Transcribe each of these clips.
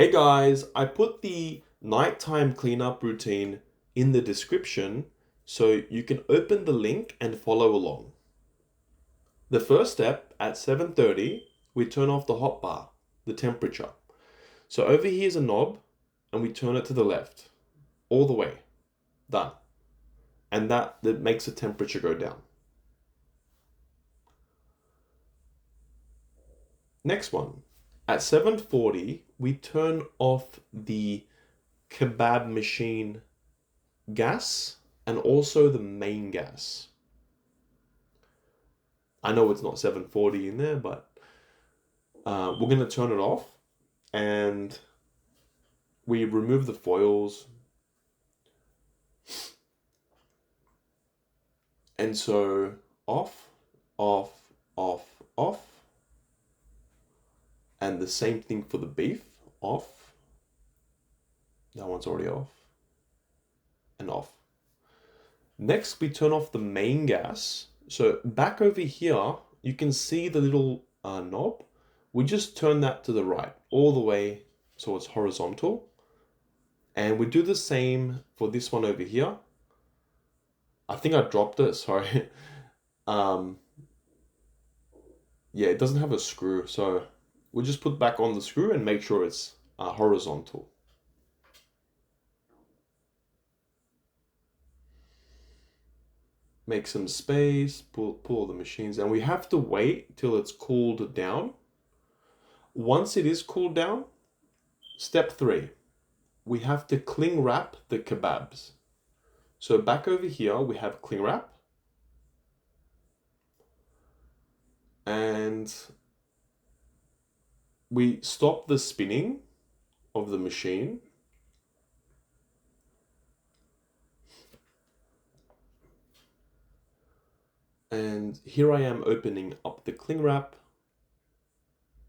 Hey guys, I put the nighttime cleanup routine in the description so you can open the link and follow along. The first step at 7:30, we turn off the hot bar, the temperature. So over here's a knob and we turn it to the left, all the way. Done. And that makes the temperature go down. Next one. At 7:40, we turn off the kebab machine gas and also the main gas. I know it's not 740 in there, but we're going to turn it off and we remove the foils. And so off, off, off, off. And the same thing for the beef, off. That one's already off. And off. Next, we turn off the main gas. So back over here, you can see the little knob. We just turn that to the right, all the way so it's horizontal. And we do the same for this one over here. I think I dropped it, sorry. um, yeah, it doesn't have a screw, so we'll just put back on the screw and make sure it's horizontal. Make some space, pull all the machines, and we have to wait till it's cooled down. Once it is cooled down, step 3, we have to cling wrap the kebabs. So back over here, we have cling wrap. And we stop the spinning of the machine. And here I am opening up the cling wrap.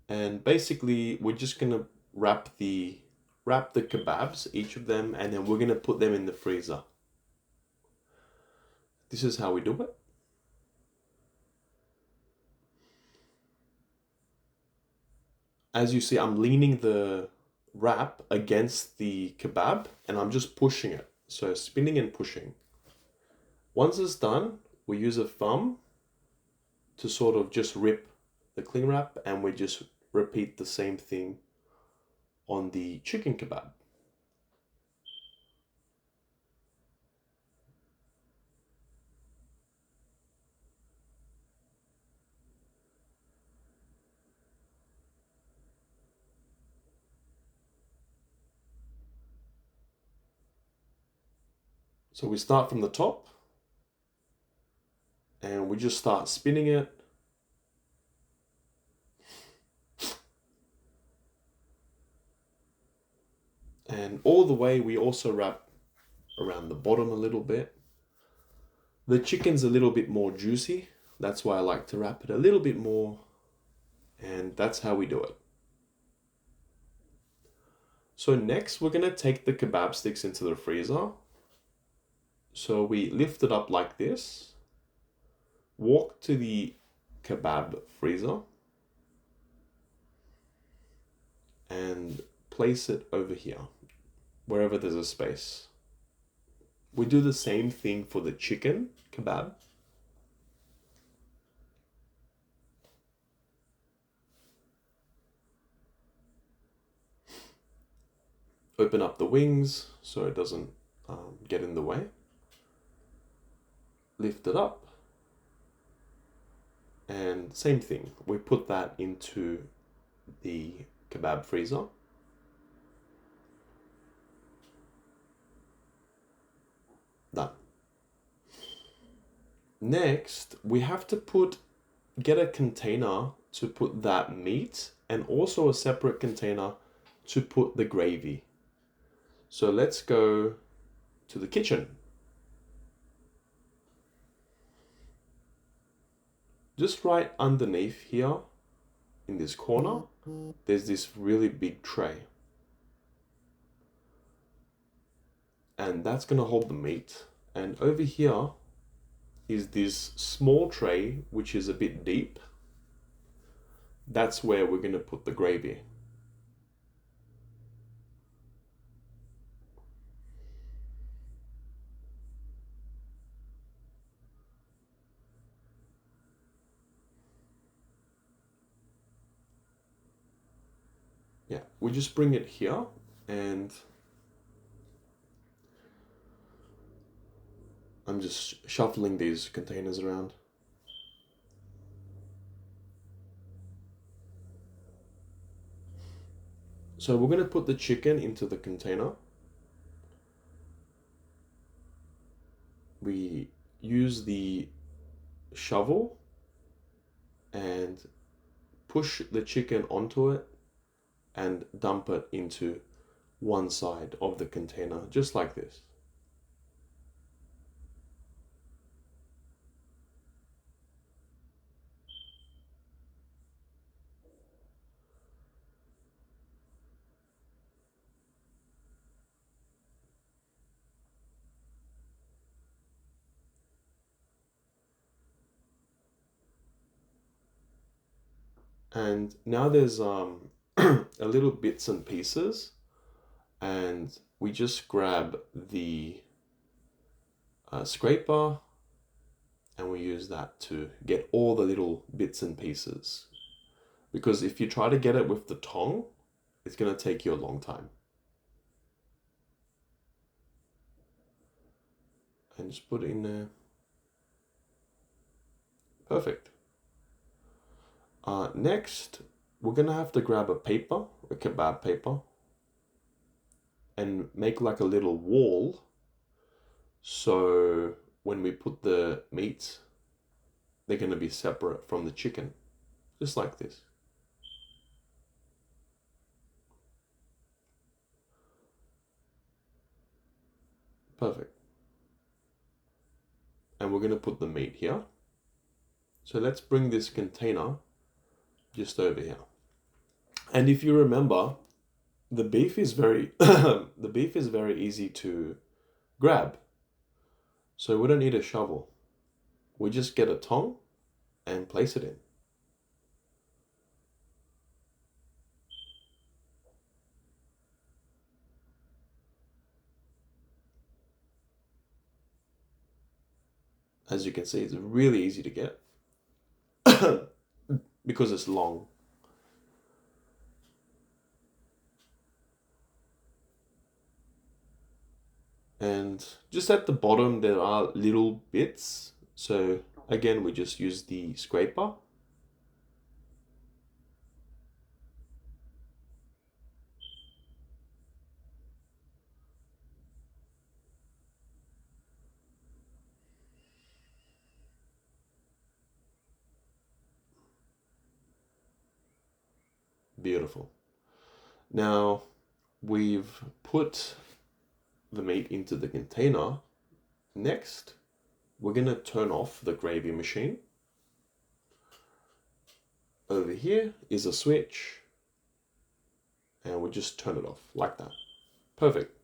And basically, we're just gonna wrap the kebabs, each of them, and then we're gonna put them in the freezer. This is how we do it. As you see, I'm leaning the wrap against the kebab and I'm just pushing it. So spinning and pushing. Once it's done, we use a thumb to sort of just rip the cling wrap and we just repeat the same thing on the chicken kebab. So we start from the top and we just start spinning it. And all the way we also wrap around the bottom a little bit. The chicken's a little bit more juicy. That's why I like to wrap it a little bit more. And that's how we do it. So next we're going to take the kebab sticks into the freezer. So we lift it up like this. Walk to the kebab freezer. And place it over here, wherever there's a space. We do the same thing for the chicken kebab. Open up the wings so it doesn't get in the way. Lift it up. And same thing, we put that into the kebab freezer. Done. Next, we have to get a container to put that meat and also a separate container to put the gravy. So let's go to the kitchen. Just right underneath here in this corner, there's this really big tray. And that's gonna hold the meat. And over here is this small tray, which is a bit deep. That's where we're gonna put the gravy. yeah, we just bring it here and I'm just shuffling these containers around. So we're going to put the chicken into the container. We use the shovel and push the chicken onto it and dump it into one side of the container, just like this. And now there's a little bits and pieces, and we just grab the scraper and we use that to get all the little bits and pieces. Because if you try to get it with the tong, it's going to take you a long time. And just put it in there. Perfect. Next, we're going to have to grab a paper, a kebab paper, and make like a little wall. So when we put the meat, they're going to be separate from the chicken, just like this. Perfect. And we're going to put the meat here. So let's bring this container just over here. And if you remember, the beef is very the beef is very easy to grab. So we don't need a shovel. We just get a tong and place it in. As you can see, it's really easy to get because it's long. And just at the bottom, there are little bits. So again, we just use the scraper. Beautiful. Now we've put the meat into the container. Next, we're going to turn off the gravy machine. Over here is a switch, and we'll just turn it off like that. Perfect.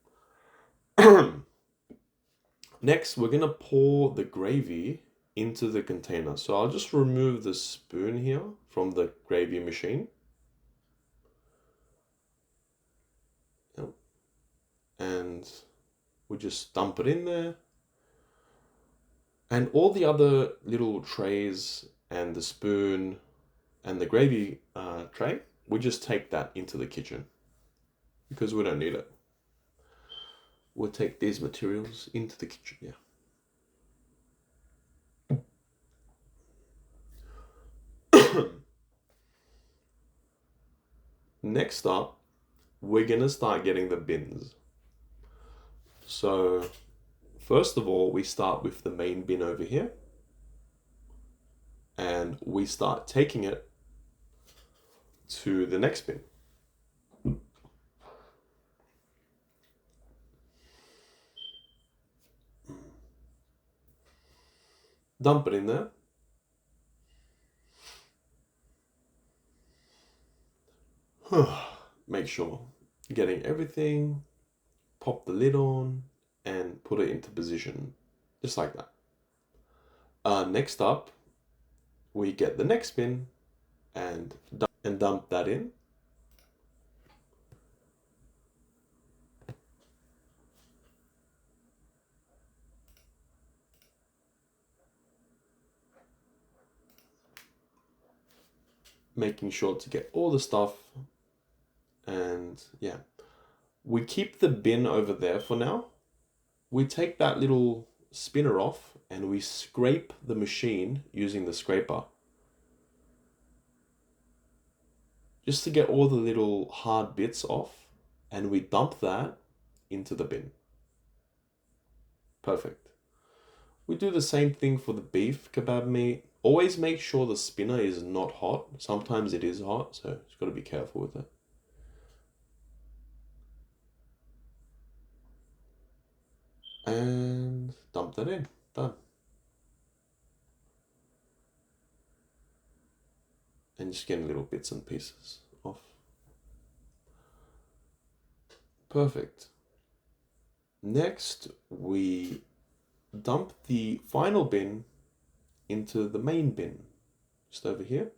Next, we're going to pour the gravy into the container. So I'll just remove the spoon here from the gravy machine. Yep. And we just dump it in there. And all the other little trays and the spoon and the gravy tray, we just take that into the kitchen because we don't need it. We'll take these materials into the kitchen, yeah. Next up, we're gonna start getting the bins. So first of all, we start with the main bin over here and we start taking it to the next bin. Dump it in there. Make sure getting everything, pop the lid on and put it into position just like that. Next up, we get the next bin and dump that in. Making sure to get all the stuff And yeah, we keep the bin over there for now. We take that little spinner off and we scrape the machine using the scraper, just to get all the little hard bits off, and we dump that into the bin. Perfect. We do the same thing for the beef kebab meat. Always make sure the spinner is not hot. Sometimes it is hot, so you've got to be careful with it. And dump that in. Done. And just getting little bits and pieces off. Perfect. Next, we dump the final bin into the main bin, just over here.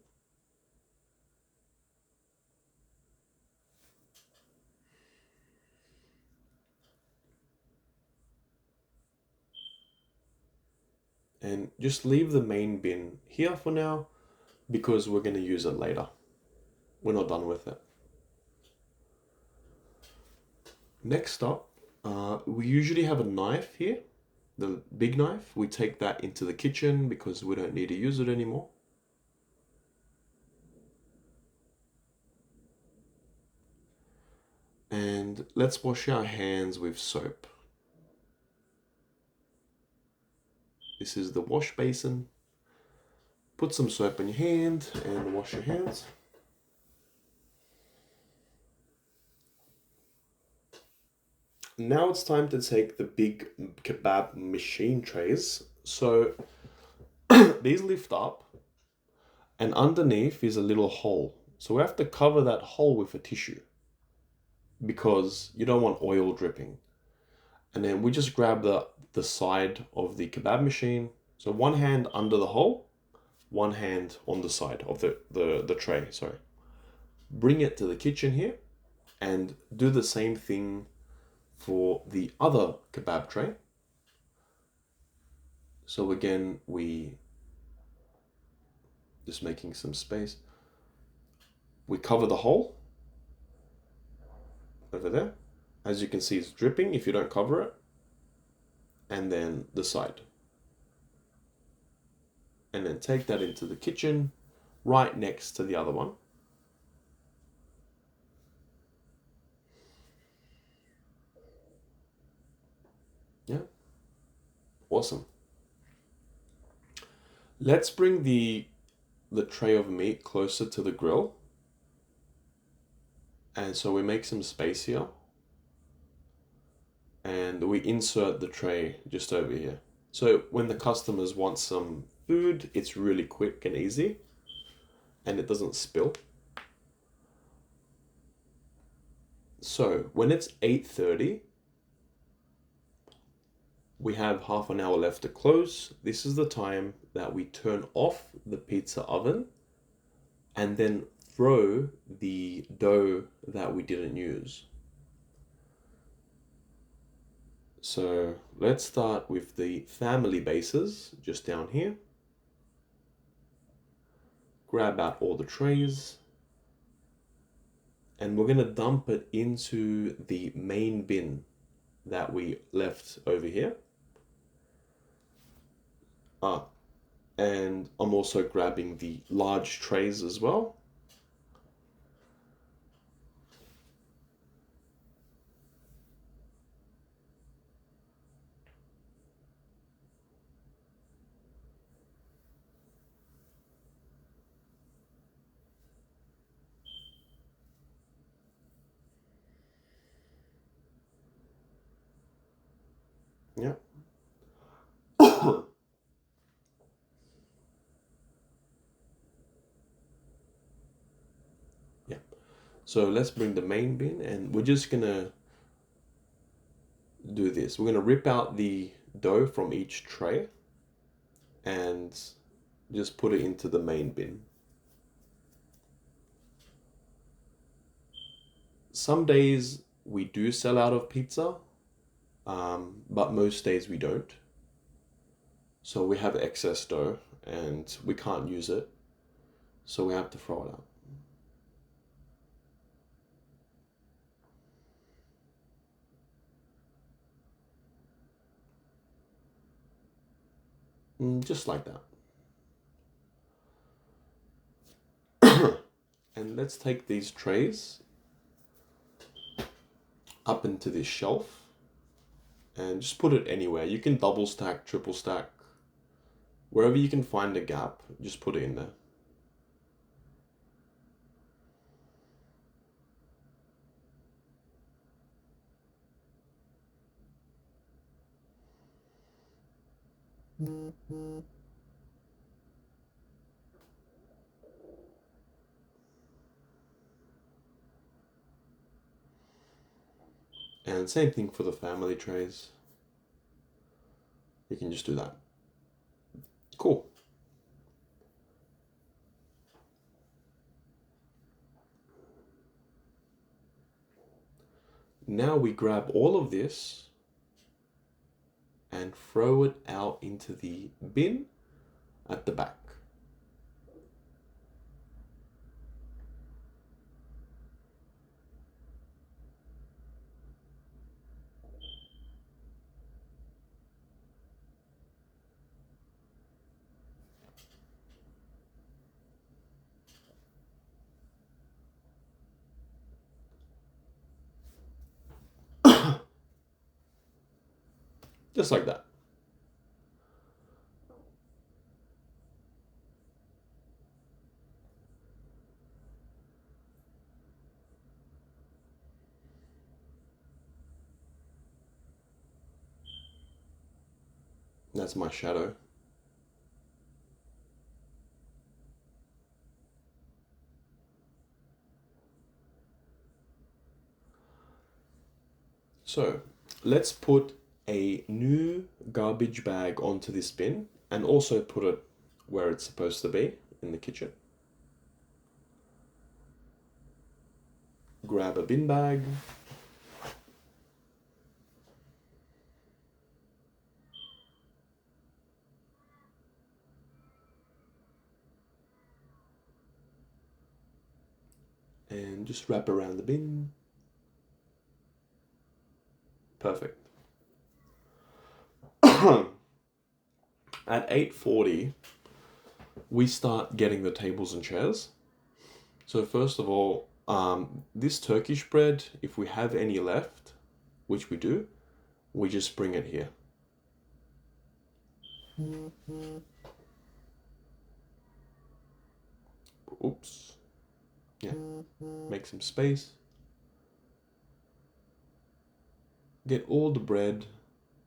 And just leave the main bin here for now because we're going to use it later. We're not done with it. Next up, we usually have a knife here, the big knife. We take that into the kitchen because we don't need to use it anymore. And let's wash our hands with soap. This is the wash basin. Put some soap in your hand and wash your hands. Now it's time to take the big kebab machine trays. So these lift up, and underneath is a little hole. So we have to cover that hole with a tissue because you don't want oil dripping. And then we just grab the side of the kebab machine. So one hand under the hole, one hand on the side of the tray, sorry. Bring it to the kitchen here and do the same thing for the other kebab tray. So again, we just making some space. We cover the hole over there. As you can see, it's dripping if you don't cover it. And then the side. And then take that into the kitchen right next to the other one. Yeah. Awesome. Let's bring the tray of meat closer to the grill. And so we make some space here. And we insert the tray just over here. So when the customers want some food, it's really quick and easy. And it doesn't spill. So when it's 8:30, we have half an hour left to close. This is the time that we turn off the pizza oven and then throw the dough that we didn't use. So let's start with the family bases just down here. Grab out all the trays. And we're going to dump it into the main bin that we left over here. And I'm also grabbing the large trays as well. Yeah. Yeah. So let's bring the main bin and we're just gonna do this. We're gonna rip out the dough from each tray and just put it into the main bin. Some days we do sell out of pizza, but most days we don't. So we have excess dough and we can't use it, so we have to throw it out. Just like that. And let's take these trays up into this shelf and just put it anywhere. You can double stack, triple stack, wherever you can find a gap, just put it in there. And same thing for the family trays. You can just do that. Cool. Now we grab all of this and throw it out into the bin at the back. Just like that. That's my shadow. So let's put a new garbage bag onto this bin and also put it where it's supposed to be in the kitchen. Grab a bin bag. And just wrap around the bin. Perfect. At 8:40, we start getting the tables and chairs. So first of all, this Turkish bread, if we have any left, which we do, we just bring it here. Oops. Yeah. Make some space. Get all the bread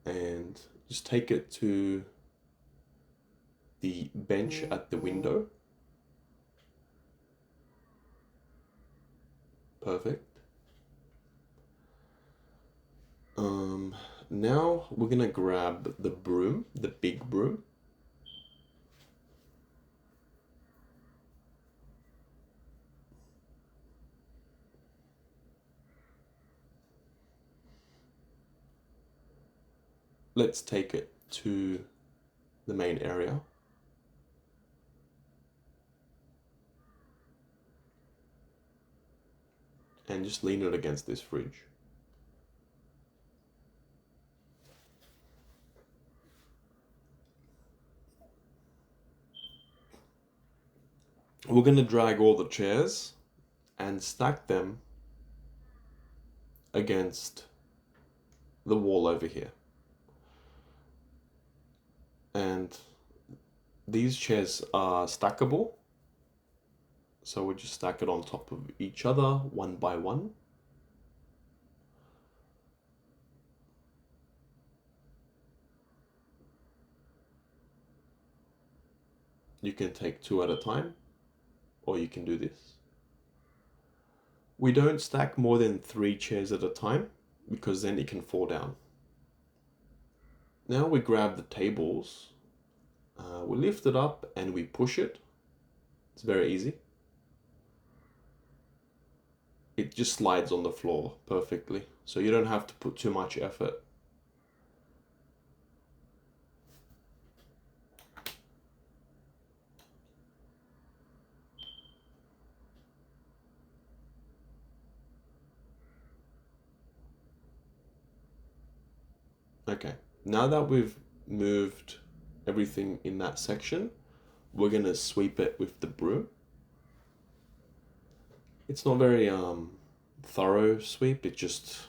and just take it to the bench at the window. Perfect. Now we're gonna grab the broom, the big broom. Let's take it to the main area. And just lean it against this fridge. We're gonna drag all the chairs and stack them against the wall over here. And these chairs are stackable. So we just stack it on top of each other one by one. You can take two at a time, or you can do this. We don't stack more than 3 chairs at a time because then it can fall down. Now we grab the tables, we lift it up and we push it. It's very easy. It just slides on the floor perfectly, so you don't have to put too much effort. Okay, now that we've moved everything in that section, we're going to sweep it with the broom. It's not very thorough sweep. It just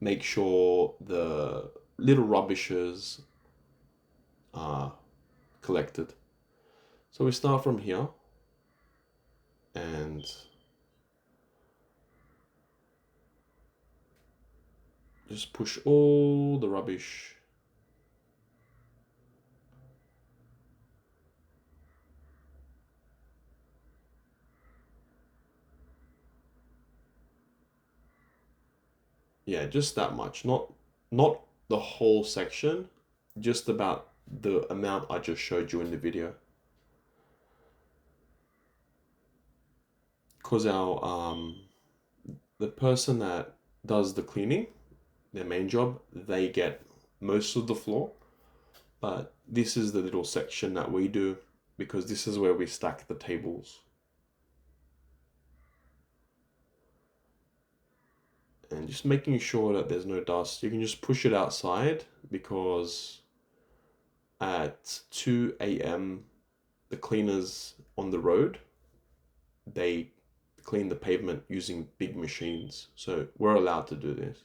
makes sure the little rubbishes are collected. So we start from here and just push all the rubbish yeah, just that much. Not the whole section, just about the amount I just showed you in the video. Because the person that does the cleaning, their main job, they get most of the floor. But this is the little section that we do because this is where we stack the tables. And just making sure that there's no dust. You can just push it outside because at 2 a.m. the cleaners on the road, they clean the pavement using big machines. So we're allowed to do this.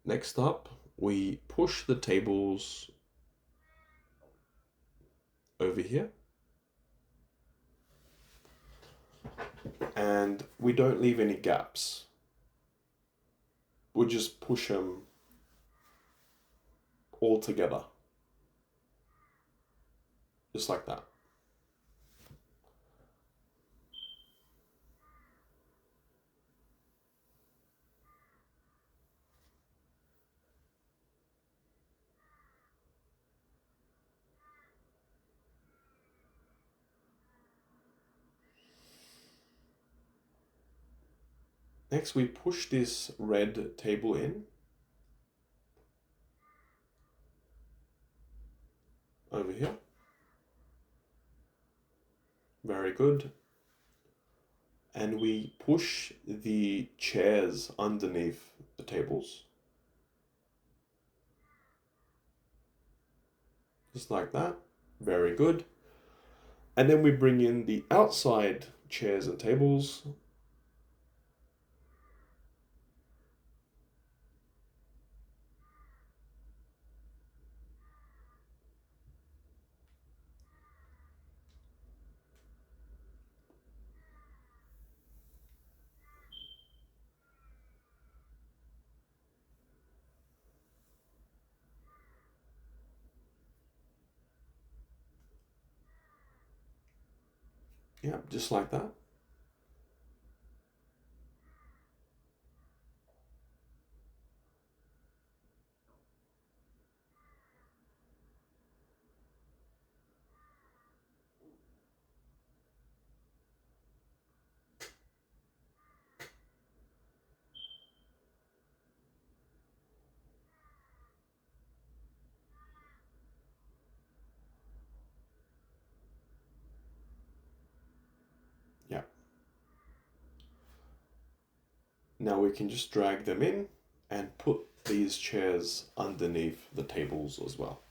Next up, we push the tables over here. And we don't leave any gaps. We just push them all together. Just like that. Next, we push this red table in over here. Very good. And we push the chairs underneath the tables. Just like that. Very good. And then we bring in the outside chairs and tables. Yeah, just like that. Yeah. Now we can just drag them in and put these chairs underneath the tables as well.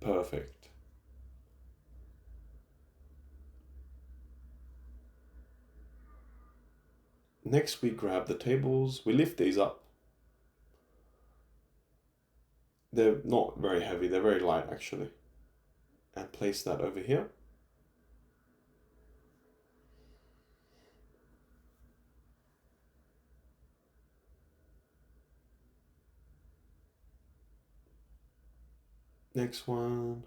Perfect. Next, we grab the tables, we lift these up. They're not very heavy, they're very light actually. And place that over here. Next one.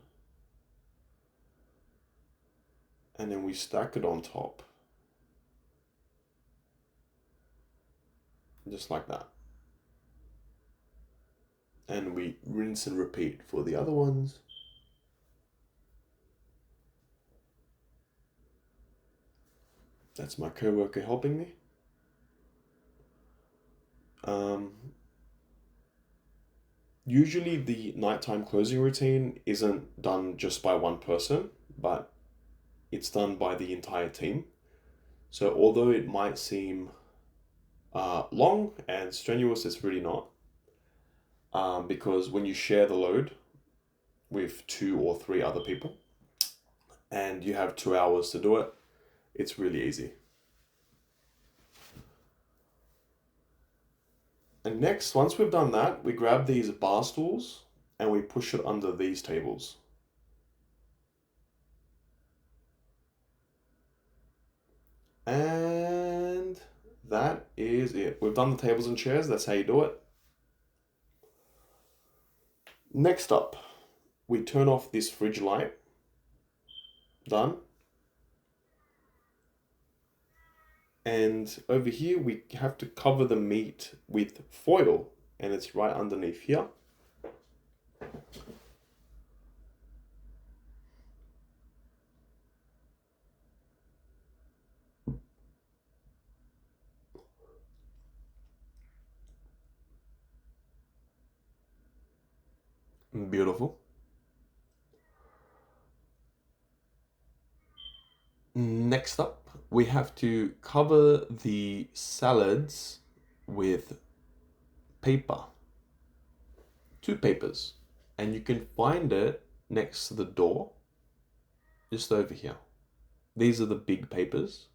And then we stack it on top. Just like that. And we rinse and repeat for the other ones. That's my co-worker helping me. Usually the nighttime closing routine isn't done just by one person, but it's done by the entire team. So although it might seem long and strenuous, it's really not. Because when you share the load with 2 or 3 other people and you have 2 hours to do it, it's really easy. And next, once we've done that, we grab these bar stools and we push it under these tables. And that is it. We've done the tables and chairs. That's how you do it. Next up, we turn off this fridge light. Done. And over here, we have to cover the meat with foil, and it's right underneath here. Beautiful. Next up, we have to cover the salads with paper. 2 papers. And you can find it next to the door, just over here. These are the big papers.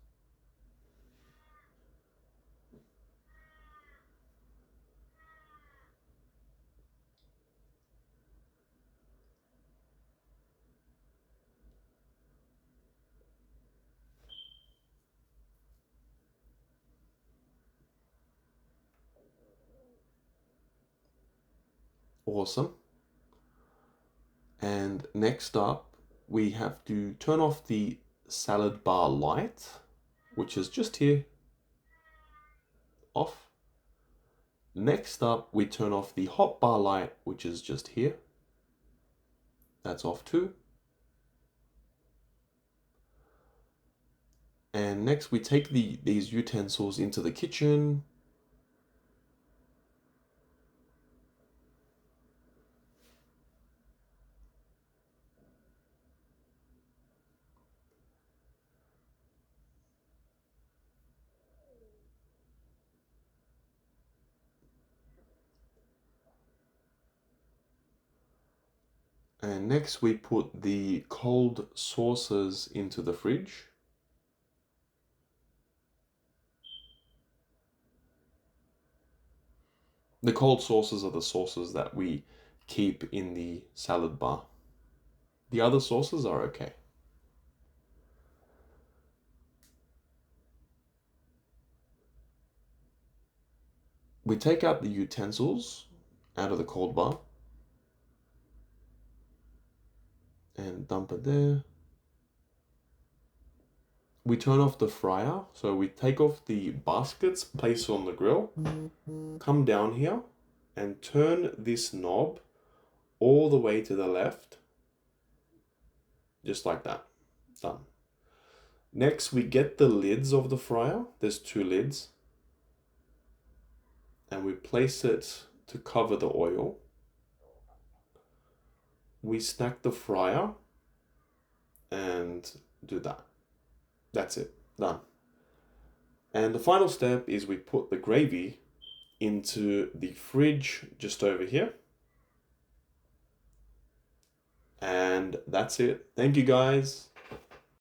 Awesome. And next up, we have to turn off the salad bar light, which is just here, off. Next up, we turn off the hot bar light, which is just here. That's off too. And next we take these utensils into the kitchen. And next we put the cold sauces into the fridge. The cold sauces are the sauces that we keep in the salad bar. The other sauces are okay. We take out the utensils out of the cold bar and dump it there. We turn off the fryer, so we take off the baskets, place on the grill, come down here and turn this knob all the way to the left, just like that. Done. Next, we get the lids of the fryer. There's 2 lids. And we place it to cover the oil. We stack the fryer and do that. That's it. Done. And the final step is we put the gravy into the fridge just over here. And that's it. Thank you guys.